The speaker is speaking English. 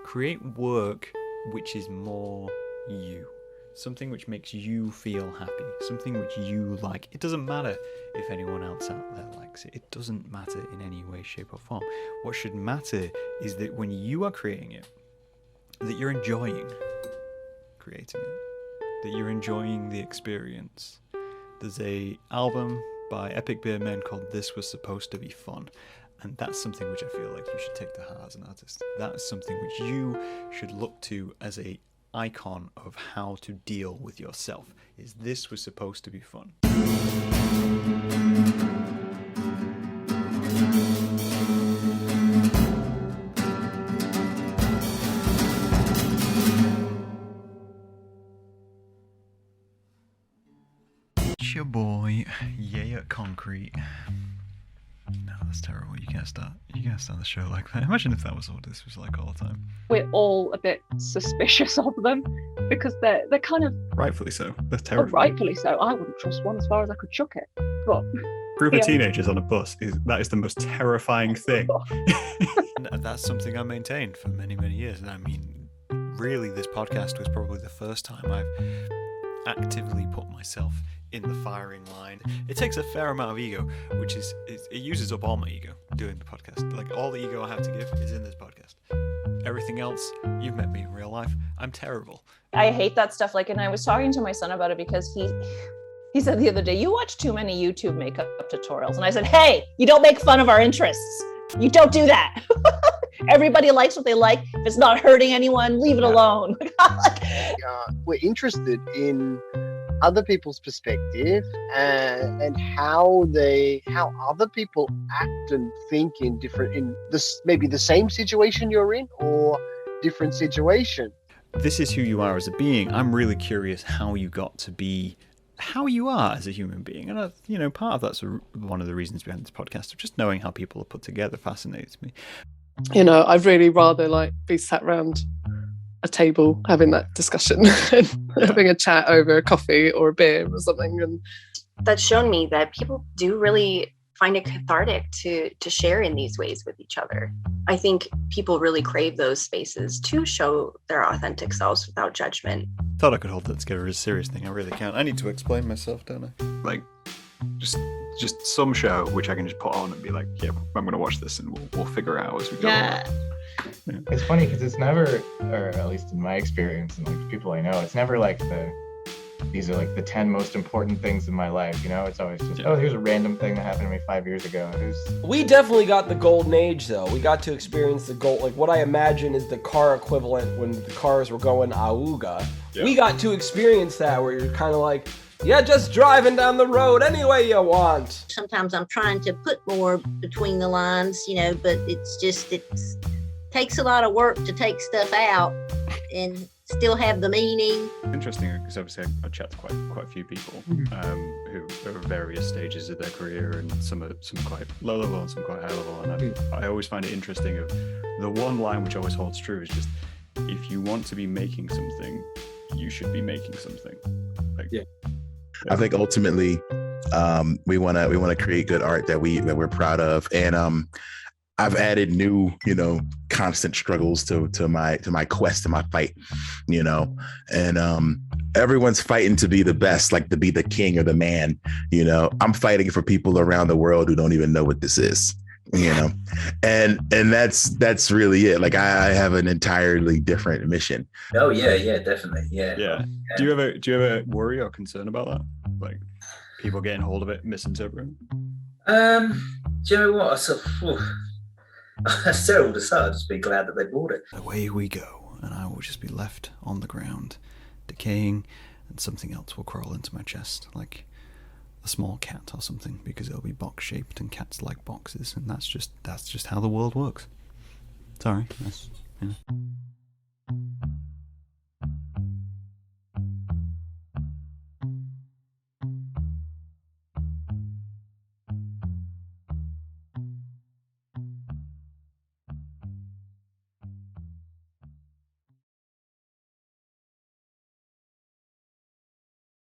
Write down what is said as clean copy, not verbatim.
create work which is more you. Something which makes you feel happy. Something which you like. It doesn't matter if anyone else out there likes it. It doesn't matter in any way, shape or form. What should matter is that when you are creating it, that you're enjoying creating it. That you're enjoying the experience. There's a album by Epic Beer Men called This Was Supposed to Be Fun. And that's something which I feel like you should take to heart as an artist. That's something which you should look to as a icon of how to deal with yourself. Is this was supposed to be fun. It's your boy, Yeah Concrete. No, that's terrible. You can't start the show like that. Imagine if that was what this was like all the time. We're all a bit suspicious of them because they're kind of... Rightfully so. They're terrible. Rightfully so. I wouldn't trust one as far as I could chuck it. But group of teenagers on a bus is the most terrifying thing. And that's something I maintained for many, many years. And I mean, really, this podcast was probably the first time I've actively put myself in the firing line. It takes a fair amount of ego, which is it uses up all my ego doing the podcast. Like, all the ego I have to give is in this podcast. Everything else, you've met me in real life, I'm terrible. I hate that stuff. Like, and I was talking to my son about it because he said the other day, you watch too many YouTube makeup tutorials. And I said, hey, you don't make fun of our interests. You don't do that. Everybody likes what they like. If it's not hurting anyone, leave it alone. We're interested in other people's perspective and how other people act and think in this, maybe the same situation you're in or different situation. This is who you are as a being. I'm really curious how you got to be how you are as a human being. And part of that's one of the reasons behind this podcast, of just knowing how people are put together fascinates me. I'd really rather be sat around a table having that discussion and having a chat over a coffee or a beer or something. And that's shown me that people do really find it cathartic to share in these ways with each other. I think people really crave those spaces to show their authentic selves without judgment. Thought I could hold that together as a serious thing. I really can't. I need to explain myself, don't I? Like, just some show which I can just put on and be like, yeah, I'm going to watch this and we'll figure it out as we go. Yeah. It's funny because it's never, or at least in my experience and like people I know, it's never like these are like the 10 most important things in my life, it's always just, here's a random thing that happened to me 5 years ago. We definitely got the golden age though. We got to experience the gold, like what I imagine is the car equivalent when the cars were going auga. Yeah. We got to experience that where you're kind of like, yeah, just driving down the road any way you want. Sometimes I'm trying to put more between the lines, but it takes a lot of work to take stuff out and still have the meaning. Interesting, because obviously I chat to quite a few people who are at various stages of their career, and some quite low level and some quite high level. And I always find it interesting of the one line which always holds true is just, if you want to be making something, you should be making something. I think ultimately we want to create good art that we're proud of, and I've added new, constant struggles to my quest, to my fight, and everyone's fighting to be the best, like to be the king or the man. I'm fighting for people around the world who don't even know what this is, and that's really it. Like I have an entirely different mission. Oh yeah, definitely, yeah. Do you ever worry or concern about that, like people getting hold of it, misinterpreting? Do you know what? That's terrible to say. I'll just be glad that they bought it. Away we go, and I will just be left on the ground, decaying, and something else will crawl into my chest, like a small cat or something, because it'll be box-shaped, and cats like boxes, and that's just how the world works. Sorry, that's